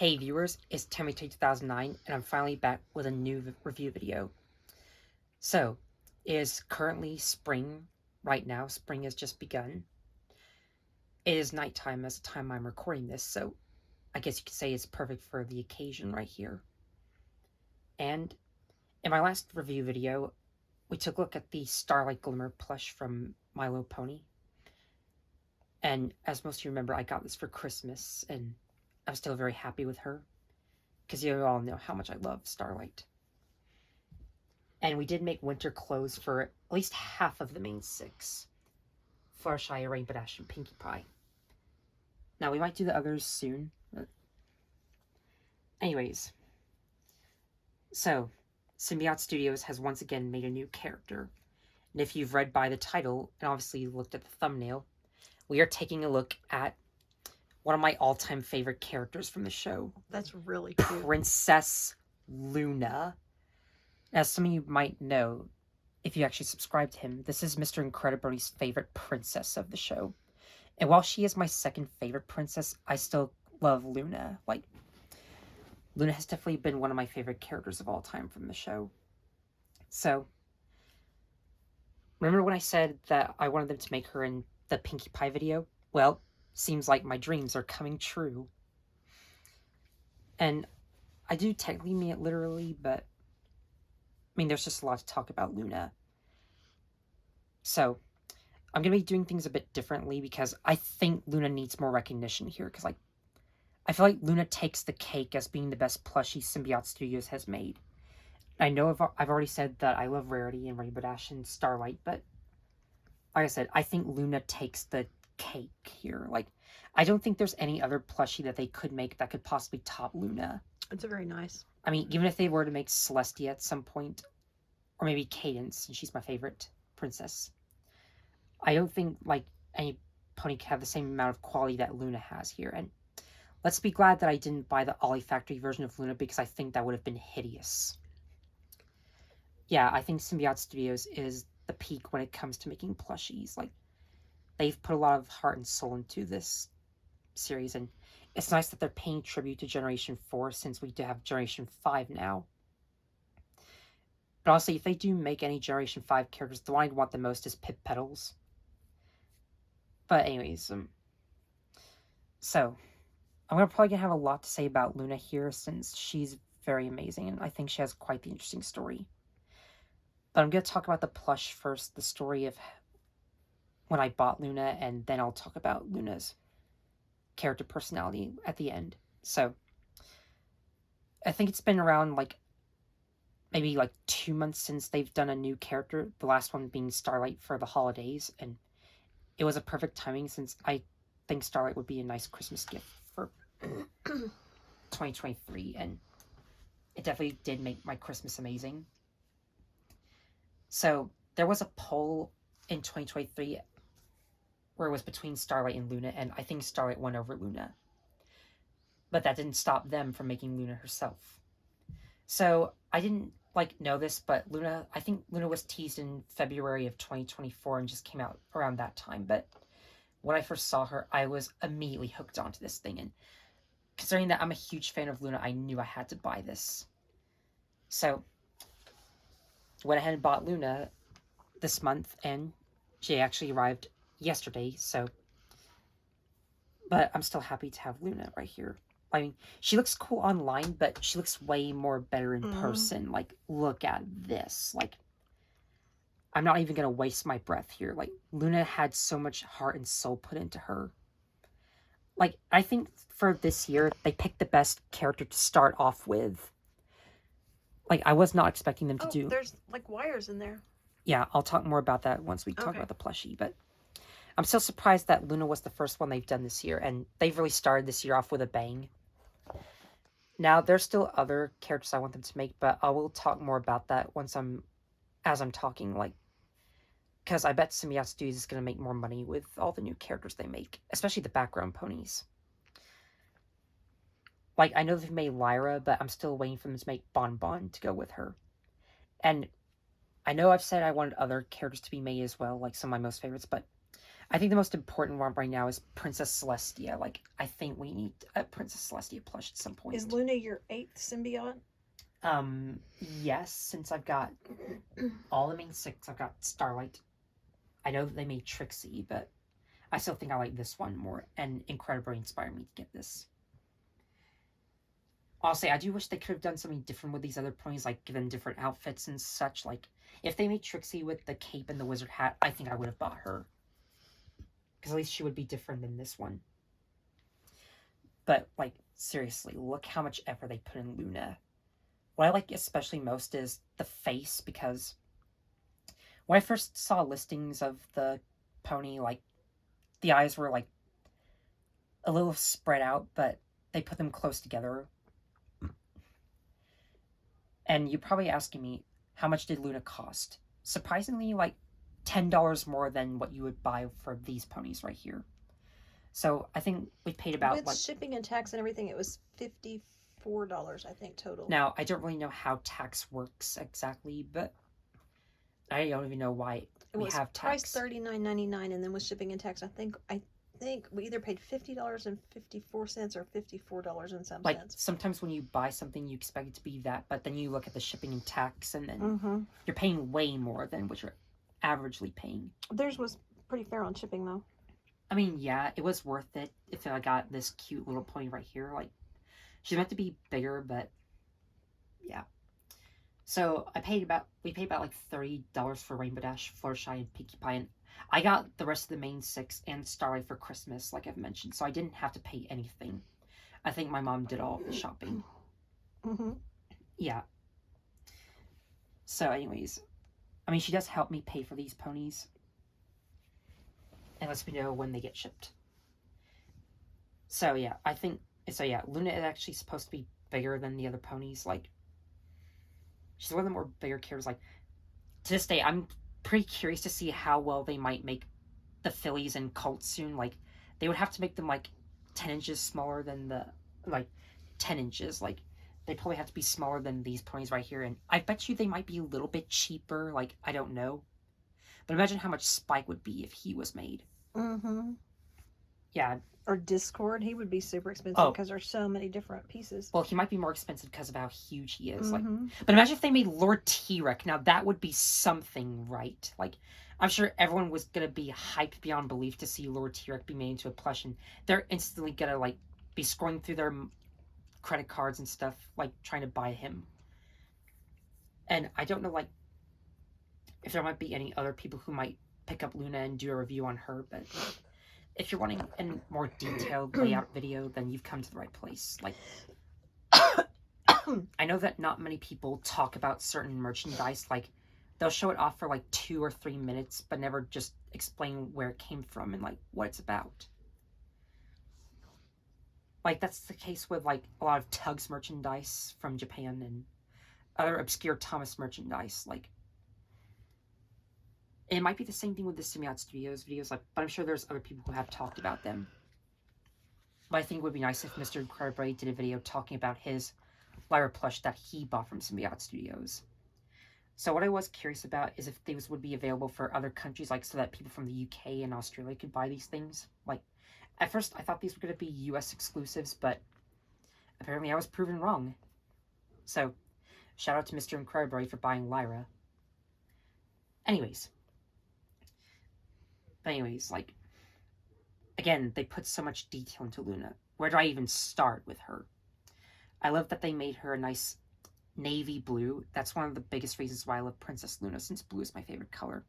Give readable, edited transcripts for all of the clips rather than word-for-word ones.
Hey viewers, it's Timmy 2009 and I'm finally back with a new review video. So, it is currently spring right now. Spring has just begun. It is nighttime as the time I'm recording this, so I guess you could say it's perfect for the occasion right here. And in my last review video, we took a look at the Starlight Glimmer plush from My Little Pony. And as most of you remember, I got this for Christmas and I'm still very happy with her. Because you all know how much I love Starlight. And we did make winter clothes for at least half of the main six. Fluttershy, Rainbow Dash, and Pinkie Pie. Now, we might do the others soon. But anyways. So, Symbiote Studios has once again made a new character. And if you've read by the title, and obviously looked at the thumbnail, we are taking a look at one of my all-time favorite characters from the show. That's really cute. Princess Luna. As some of you might know, if you actually subscribe to him, this is Mr. Incredibody's favorite princess of the show. And while she is my second favorite princess, I still love Luna. Like, Luna has definitely been one of my favorite characters of all time from the show. So, remember when I said that I wanted them to make her in the Pinkie Pie video? Well, seems like my dreams are coming true. And I do technically mean it literally, but I mean, there's just a lot to talk about Luna. So, I'm going to be doing things a bit differently because I think Luna needs more recognition here. Because, like, I feel like Luna takes the cake as being the best plushie Symbiote Studios has made. I know I've already said that I love Rarity and Rainbow Dash and Starlight, but like I said, I think Luna takes the cake here. Like, I don't think there's any other plushie that they could make that could possibly top Luna. It's very nice. I mean, even if they were to make Celestia at some point, or maybe Cadence, and she's my favorite princess, I don't think, like, any pony can have the same amount of quality that Luna has here. And let's be glad that I didn't buy the Ollie Factory version of Luna, because I think that would have been hideous. Yeah, I think Symbiote Studios is the peak when it comes to making plushies. Like, they've put a lot of heart and soul into this series, and it's nice that they're paying tribute to Generation 4 since we do have Generation 5 now. But honestly, if they do make any Generation 5 characters, the one I'd want the most is Pip Petals. But anyways, so I'm probably going to have a lot to say about Luna here since she's very amazing, and I think she has quite the interesting story. But I'm going to talk about the plush first, the story of when I bought Luna, and then I'll talk about Luna's character personality at the end. So, I think it's been around, like, maybe, 2 months since they've done a new character, the last one being Starlight for the holidays, and it was a perfect timing since I think Starlight would be a nice Christmas gift for 2023, and it definitely did make my Christmas amazing. So, there was a poll in 2023 where it was between Starlight and Luna, and I think Starlight won over Luna. But that didn't stop them from making Luna herself. So, I didn't, know this, but I think Luna was teased in February of 2024 and just came out around that time. But when I first saw her, I was immediately hooked onto this thing. And considering that I'm a huge fan of Luna, I knew I had to buy this. So, went ahead and bought Luna this month, and she actually arrived yesterday, so, but I'm still happy to have Luna right here. I mean, she looks cool online, but she looks way more better in person. Like, look at this. Like, I'm not even gonna waste my breath here. Like, Luna had so much heart and soul put into her. Like, I think for this year, they picked the best character to start off with. Like, I was not expecting them to do. There's, like, wires in there. Yeah, I'll talk more about that once we talk about the plushie, but I'm still surprised that Luna was the first one they've done this year, and they've really started this year off with a bang. Now, there's still other characters I want them to make, but I will talk more about that as I'm talking, like, because I bet Symbiote Studios is going to make more money with all the new characters they make, especially the background ponies. Like, I know they've made Lyra, but I'm still waiting for them to make Bon Bon to go with her. And I know I've said I wanted other characters to be made as well, like some of my most favorites, but I think the most important one right now is Princess Celestia. Like, I think we need a Princess Celestia plush at some point. Is Luna your 8th symbiote? Yes, since I've got all the main 6, I've got Starlight. I know that they made Trixie, but I still think I like this one more, and Incredible inspired me to get this. Honestly, I do wish they could have done something different with these other ponies, like give them different outfits and such. Like, if they made Trixie with the cape and the wizard hat, I think I would have bought her. Because at least she would be different than this one. But, like, seriously, look how much effort they put in Luna. What I like especially most is the face, because when I first saw listings of the pony, like, the eyes were, like, a little spread out, but they put them close together. And you're probably asking me, how much did Luna cost? Surprisingly, like, $10 more than what you would buy for these ponies right here. So I think we paid about With shipping and tax and everything, it was $54, I think, total. Now, I don't really know how tax works exactly, but I don't even know why we have tax. Price $39.99, and then with shipping and tax, I think we either paid $50.54 or $54 and some like, cents. sometimes when you buy something, you expect it to be that, but then you look at the shipping and tax, and then you're paying way more than what you're averagely paying. Theirs was pretty fair on shipping, though. I mean, yeah, it was worth it if I got this cute little pony right here. Like, she's meant to be bigger, but yeah. So we paid about like $30 for Rainbow Dash, Fluttershy, and Pinkie Pie, and I got the rest of the main 6 and Starlight for Christmas, like I've mentioned, so I didn't have to pay anything. I think my mom did all the shopping. Yeah. So anyways, I mean, she does help me pay for these ponies. And lets me know when they get shipped. So yeah, Luna is actually supposed to be bigger than the other ponies. Like, she's one of the more bigger characters. Like, to this day, I'm pretty curious to see how well they might make the fillies and colts soon. Like, they would have to make them like 10 inches smaller than 10 inches. Like, they probably have to be smaller than these ponies right here. And I bet you they might be a little bit cheaper. Like, I don't know. But imagine how much Spike would be if he was made. Yeah. Or Discord, he would be super expensive because there's so many different pieces. Well, he might be more expensive because of how huge he is. Like, but imagine if they made Lord T-Rex. Now that would be something, right? Like, I'm sure everyone was gonna be hyped beyond belief to see Lord T-Rex be made into a plush, and they're instantly gonna like be scrolling through their credit cards and stuff, like trying to buy him. And I don't know, like, if there might be any other people who might pick up Luna and do a review on her, but if you're wanting a more detailed layout video, then you've come to the right place. Like, I know that not many people talk about certain merchandise. Like, they'll show it off for like 2 or 3 minutes, but never just explain where it came from and like what it's about. Like, that's the case with like a lot of Tugs merchandise from Japan and other obscure Thomas merchandise. Like, it might be the same thing with the Symbiote Studios videos, like, but I'm sure there's other people who have talked about them. But I think it would be nice if Mr. Incredible did a video talking about his Lyra plush that he bought from Symbiote Studios. So what I was curious about is if these would be available for other countries, like, so that people from the UK and Australia could buy these things. Like, at first I thought these were going to be US exclusives, but apparently I was proven wrong. So, shout out to Mr. Incredible for buying Lyra. Anyways, like, again, they put so much detail into Luna. Where do I even start with her? I love that they made her a nice navy blue. That's one of the biggest reasons why I love Princess Luna, since blue is my favorite color.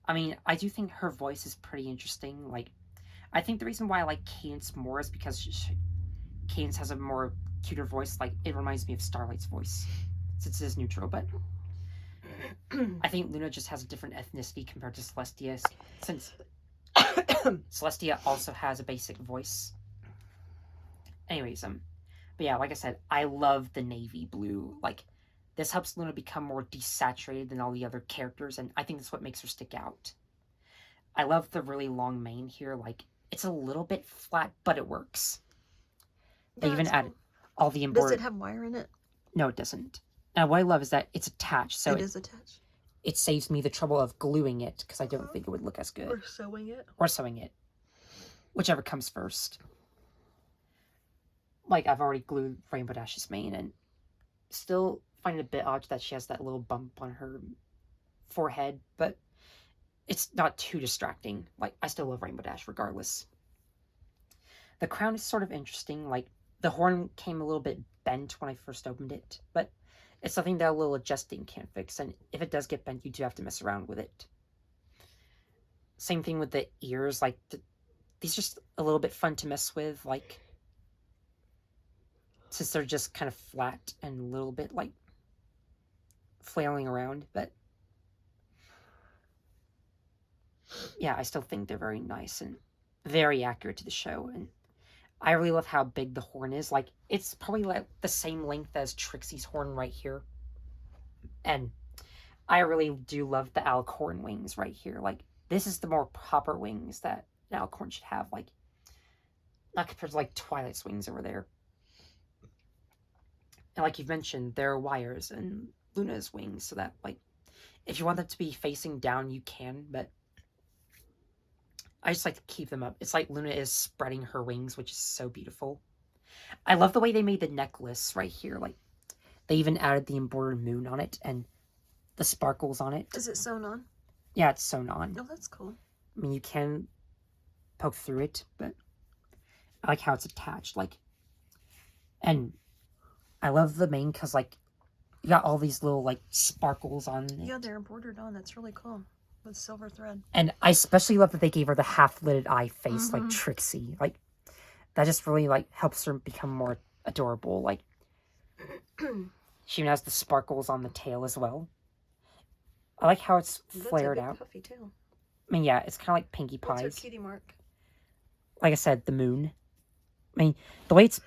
I mean, I do think her voice is pretty interesting. Like, I think the reason why I like Cadence more is because Cadence has a more cuter voice. Like, it reminds me of Starlight's voice, since it is neutral, but I think Luna just has a different ethnicity compared to Celestia, since Celestia also has a basic voice. Anyways, but yeah, like I said, I love the navy blue. Like, this helps Luna become more desaturated than all the other characters, and I think that's what makes her stick out. I love the really long mane here. Like, it's a little bit flat, but it works. They even added all the embroidery. Does it have wire in it? No, it doesn't. And what I love is that it's attached. So it is attached. it saves me the trouble of gluing it, because I don't think it would look as good. Or sewing it. Or sewing it. Whichever comes first. Like, I've already glued Rainbow Dash's mane, and still find it a bit odd that she has that little bump on her forehead, but it's not too distracting. Like, I still love Rainbow Dash regardless. The crown is sort of interesting. Like, the horn came a little bit bent when I first opened it, but it's something that a little adjusting can fix, and if it does get bent, you do have to mess around with it. Same thing with the ears. Like, these are just a little bit fun to mess with, like, since they're just kind of flat and a little bit, like, flailing around, but yeah, I still think they're very nice and very accurate to the show, and I really love how big the horn is. Like, it's probably like the same length as Trixie's horn right here, and I really do love the Alicorn wings right here. Like, this is the more proper wings that an Alicorn should have, like, not compared to, like, Twilight's wings over there. And like you've mentioned, there are wires in Luna's wings, so that, like, if you want them to be facing down, you can, but I just like to keep them up. It's like Luna is spreading her wings, which is so beautiful. I love the way they made the necklace right here. Like, they even added the embroidered moon on it and the sparkles on it. Is it sewn on? Yeah, it's sewn on. Oh, that's cool. I mean, you can poke through it, but I like how it's attached. Like, and I love the mane because, like, you got all these little, like, sparkles on it. Yeah, they're embroidered on. That's really cool. With silver thread. And I especially love that they gave her the half-lidded eye face, like Trixie. Like, that just really, like, helps her become more adorable. Like, she even has the sparkles on the tail as well. I like how it's flared That's a big out. puffy tail. I mean, yeah, it's kind of like Pinkie Pie's. What's her cutie mark? Like I said, the moon. I mean, the way it's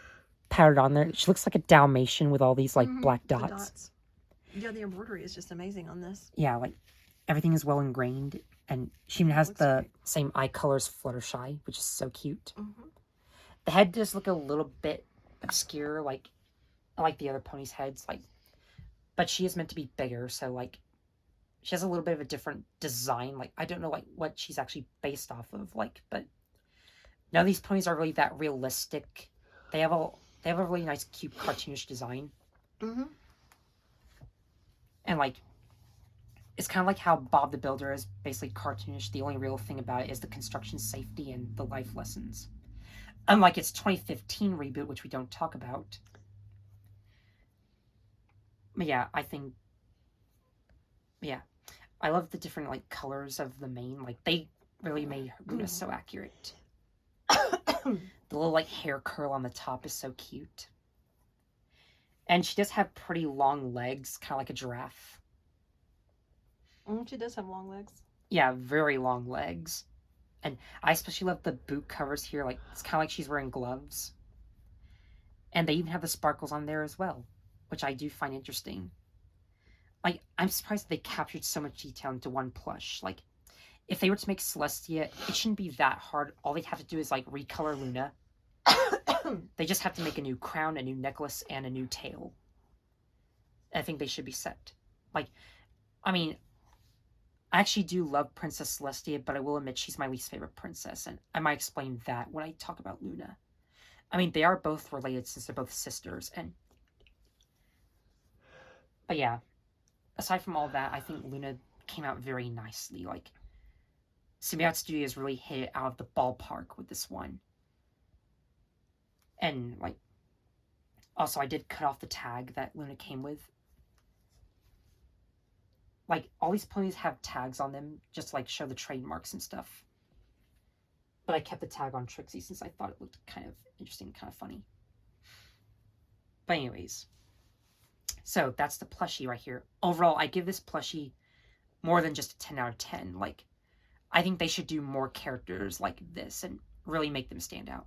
patterned on there, she looks like a Dalmatian with all these, like, black dots. The dots. Yeah, the embroidery is just amazing on this. Yeah, like, everything is well ingrained, and she even has the same eye colors Fluttershy, which is so cute. The head does look a little bit obscure, like, I like the other ponies' heads, like, but she is meant to be bigger, so, like, she has a little bit of a different design. Like, I don't know, like, what she's actually based off of, like, but none of these ponies are really that realistic. They have a really nice, cute, cartoonish design. And, like, it's kind of like how Bob the Builder is basically cartoonish. The only real thing about it is the construction safety and the life lessons. Unlike its 2015 reboot, which we don't talk about. But yeah, I love the different, like, colors of the mane. Like, they really made Luna so accurate. The little, like, hair curl on the top is so cute. And she does have pretty long legs, kind of like a giraffe. She does have long legs. Yeah, very long legs. And I especially love the boot covers here. Like, it's kind of like she's wearing gloves. And they even have the sparkles on there as well, which I do find interesting. Like, I'm surprised they captured so much detail into one plush. Like, if they were to make Celestia, it shouldn't be that hard. All they'd have to do is, like, recolor Luna. They just have to make a new crown, a new necklace, and a new tail. I think they should be set. Like, I mean, I actually do love Princess Celestia, but I will admit she's my least favorite princess, and I might explain that when I talk about Luna. I mean, they are both related since they're both sisters, and... But yeah, aside from all that, I think Luna came out very nicely. Like, Symbiote Studios really hit it out of the ballpark with this one. And, like, also I did cut off the tag that Luna came with. Like, all these ponies have tags on them, just to, like, show the trademarks and stuff. But I kept the tag on Trixie since I thought it looked kind of interesting, kind of funny. But anyways, so that's the plushie right here. Overall, I give this plushie more than just a 10 out of 10. Like, I think they should do more characters like this and really make them stand out.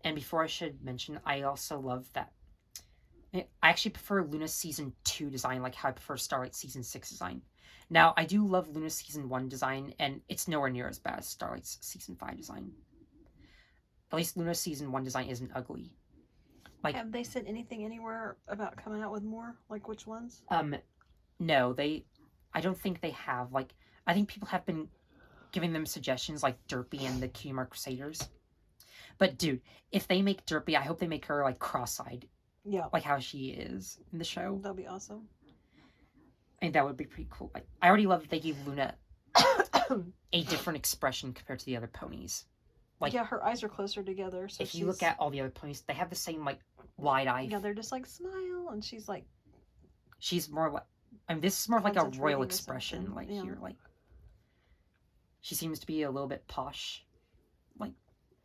And before I should mention, I also love that I actually prefer Luna's Season 2 design, like how I prefer Starlight's Season 6 design. Now, I do love Luna's Season 1 design, and it's nowhere near as bad as Starlight's Season 5 design. At least Luna's Season 1 design isn't ugly. Like, have they said anything anywhere about coming out with more? Like, which ones? No, I don't think they have. Like, I think people have been giving them suggestions like Derpy and the Cutie Mark Crusaders. But dude, if they make Derpy, I hope they make her like cross-eyed, Yeah. like how she is in the show. That'll be awesome. I think that would be pretty cool. Like, I already love that they gave Luna a different expression compared to the other ponies. Like, yeah, her eyes are closer together. So if you look at all the other ponies, they have the same like wide eye. Yeah, they're just like smile, and she's like. She's more like. I mean, this is more of like a royal Concentrating or expression. something, Like yeah. here, like she seems to be a little bit posh. Like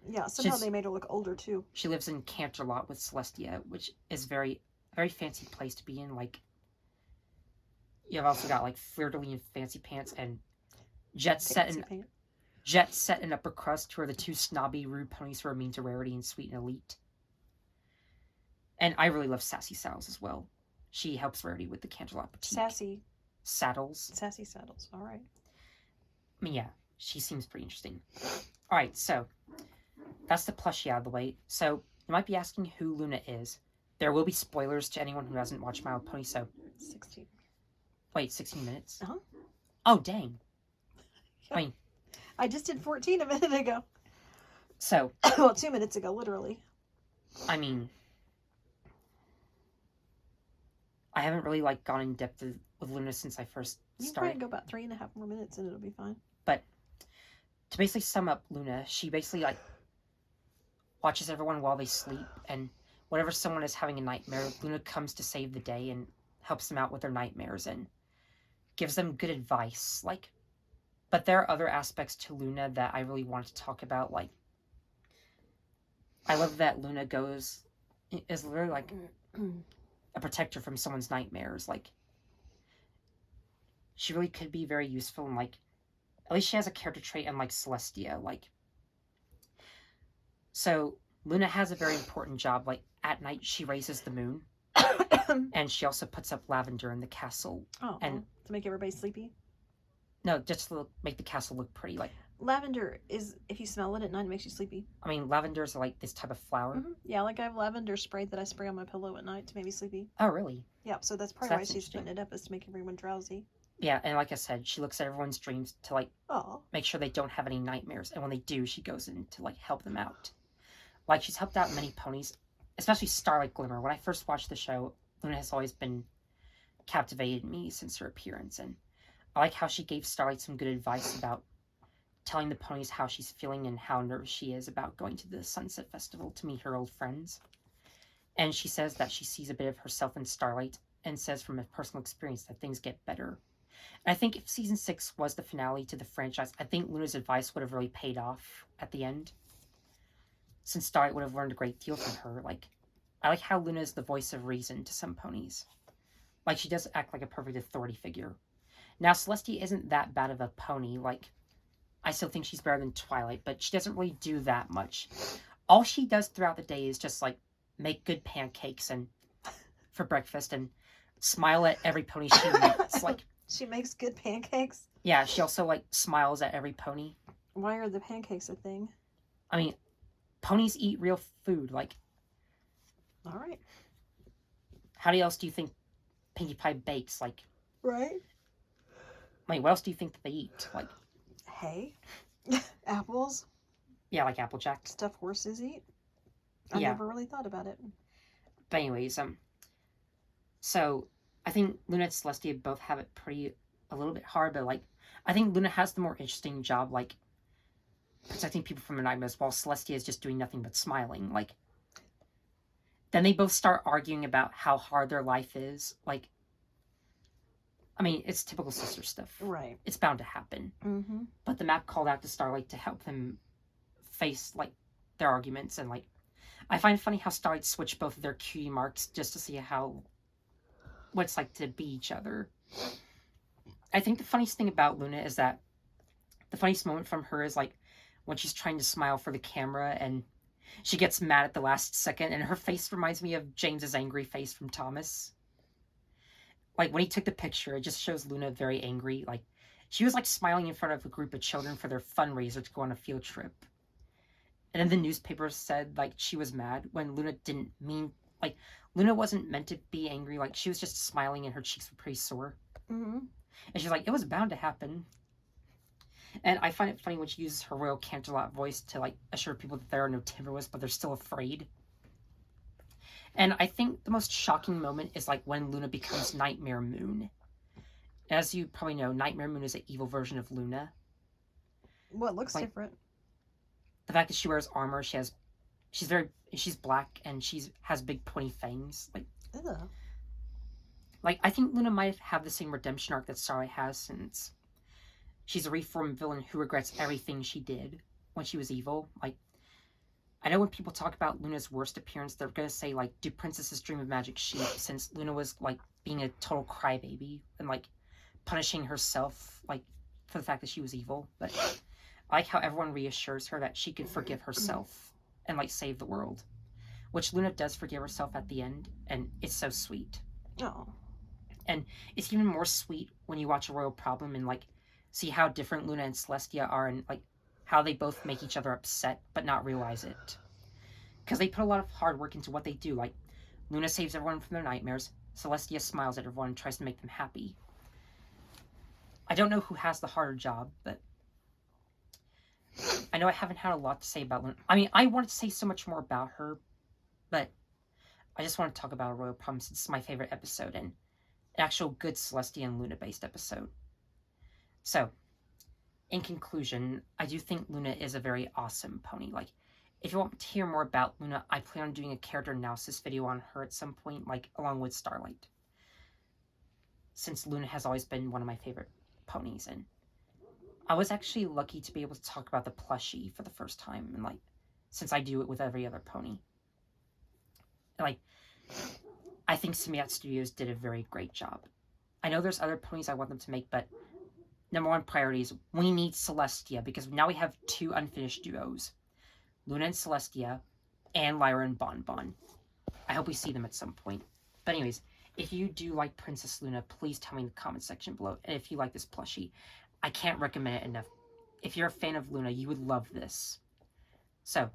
Yeah, somehow she's- they made her look older too. she lives in Canterlot with Celestia, which is very fancy place to be in. Like you've also got like Fleur-de-Lis and Fancy Pants and Jet Set and Upper Crust, who are the two snobby, rude ponies who are mean to Rarity and Sweet and Elite. And I really love Sassy Saddles as well. She helps Rarity with the Canterlot boutique. Sassy Saddles. All right. I mean, yeah, she seems pretty interesting. All right, so that's the plushie out of the way. So you might be asking who Luna is. There will be spoilers to anyone who hasn't watched My Little Pony. So 16. wait, 16 minutes. Uh-huh. Oh, dang. Yeah. I mean, I just did 14 a minute ago. so Well, 2 minutes ago, literally. I mean, I haven't really like gone in depth with Luna since I first You can started. probably go about 3.5 more minutes and it'll be fine. But to basically sum up Luna, she basically like watches everyone while they sleep, and whenever someone is having a nightmare, Luna comes to save the day and helps them out with their nightmares and gives them good advice. Like, but there are other aspects to Luna that I really want to talk about. Like, I love that Luna is literally like a protector from someone's nightmares. Like, she really could be very useful, and like, at least she has a character trait unlike Celestia. Like, so Luna has a very important job. Like, at night she raises the moon, and she also puts up lavender in the castle. Oh, and to make everybody sleepy? No, just to make the castle look pretty. Like, Lavender is, if you smell it at night, it makes you sleepy. I mean, lavender is like this type of flower. Mm-hmm. Yeah, like I have lavender spray that I spray on my pillow at night to make me sleepy. Oh, really? Yeah, so that's probably why she's putting it up, is to make everyone drowsy. Yeah, and like I said, she looks at everyone's dreams to like Oh. make sure they don't have any nightmares, and when they do, she goes in to like help them out. Like, she's helped out many ponies, especially Starlight Glimmer. When I first watched the show, Luna has always been captivated me since her appearance, and I like how she gave Starlight some good advice about telling the ponies how she's feeling and how nervous she is about going to the Sunset Festival to meet her old friends. And she says that she sees a bit of herself in Starlight, and says from a personal experience that things get better. And I think if season 6 was the finale to the franchise, I think Luna's advice would have really paid off at the end, since Starlight would have learned a great deal from her. Like, I like how Luna is the voice of reason to some ponies. Like, she does act like a perfect authority figure. Now, Celestia isn't that bad of a pony. Like, I still think she's better than Twilight, but she doesn't really do that much. All she does throughout the day is just, like, make good pancakes and for breakfast and smile at every pony she meets. Like, she makes good pancakes? Yeah, she also, like, smiles at every pony. Why are the pancakes a thing? I mean, ponies eat real food. Like, all right. How else do you think Pinkie Pie bakes? Like, right? I mean, what else do you think that they eat? Like, hay? Apples? Yeah, like Applejack. Stuff horses eat? I never really thought about it. But anyways, so I think Luna and Celestia both have it a little bit hard, but like, I think Luna has the more interesting job, like, protecting people from their nightmares, while Celestia is just doing nothing but smiling. Like, then they both start arguing about how hard their life is. Like, I mean, it's typical sister stuff. Right. It's bound to happen. Mm-hmm. But the map called out to Starlight to help them face, like, their arguments. And, like, I find it funny how Starlight switched both of their cutie marks just to see what it's like to be each other. I think the funniest thing about Luna is that the funniest moment from her is, like, when she's trying to smile for the camera and she gets mad at the last second, and her face reminds me of James's angry face from Thomas. Like, when he took the picture, it just shows Luna very angry. Like, she was, like, smiling in front of a group of children for their fundraiser to go on a field trip. And then the newspaper said, like, she was mad when Luna didn't mean... Like, Luna wasn't meant to be angry. Like, she was just smiling and her cheeks were pretty sore. Mm-hmm. And she's like, it was bound to happen. And I find it funny when she uses her Royal Canterlot voice to like assure people that there are no Timberwolves, but they're still afraid. And I think the most shocking moment is like when Luna becomes Nightmare Moon. As you probably know, Nightmare Moon is an evil version of Luna. Well, it looks Like, different. The fact that she wears armor, she's black and has big pointy fangs. Ugh. Like I think Luna might have the same redemption arc that Starlight has, since she's a reformed villain who regrets everything she did when she was evil. Like, I know when people talk about Luna's worst appearance, they're gonna say like, "Do princesses dream of magic sheep?" Since Luna was like being a total crybaby and like punishing herself like for the fact that she was evil. But I like how everyone reassures her that she can forgive herself and like save the world, which Luna does forgive herself at the end, and it's so sweet. Oh. And it's even more sweet when you watch a royal problem and like see how different Luna and Celestia are, and like how they both make each other upset but not realize it. Because they put a lot of hard work into what they do. Like, Luna saves everyone from their nightmares, Celestia smiles at everyone and tries to make them happy. I don't know who has the harder job, but I know I haven't had a lot to say about Luna. I mean, I wanted to say so much more about her, but I just want to talk about a royal problem since it's my favorite episode and an actual good Celestia and Luna based episode. So, in conclusion, I do think Luna is a very awesome pony. Like, if you want to hear more about Luna, I plan on doing a character analysis video on her at some point, like along with Starlight. Since Luna has always been one of my favorite ponies, and I was actually lucky to be able to talk about the plushie for the first time, and like, since I do it with every other pony. And, like, I think Simiat Studios did a very great job. I know there's other ponies I want them to make, but number one priority is we need Celestia, because now we have two unfinished duos. Luna and Celestia, and Lyra and Bonbon. I hope we see them at some point. But anyways, if you do like Princess Luna, please tell me in the comment section below. And if you like this plushie, I can't recommend it enough. If you're a fan of Luna, you would love this. So,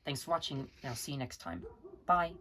thanks for watching, and I'll see you next time. Bye!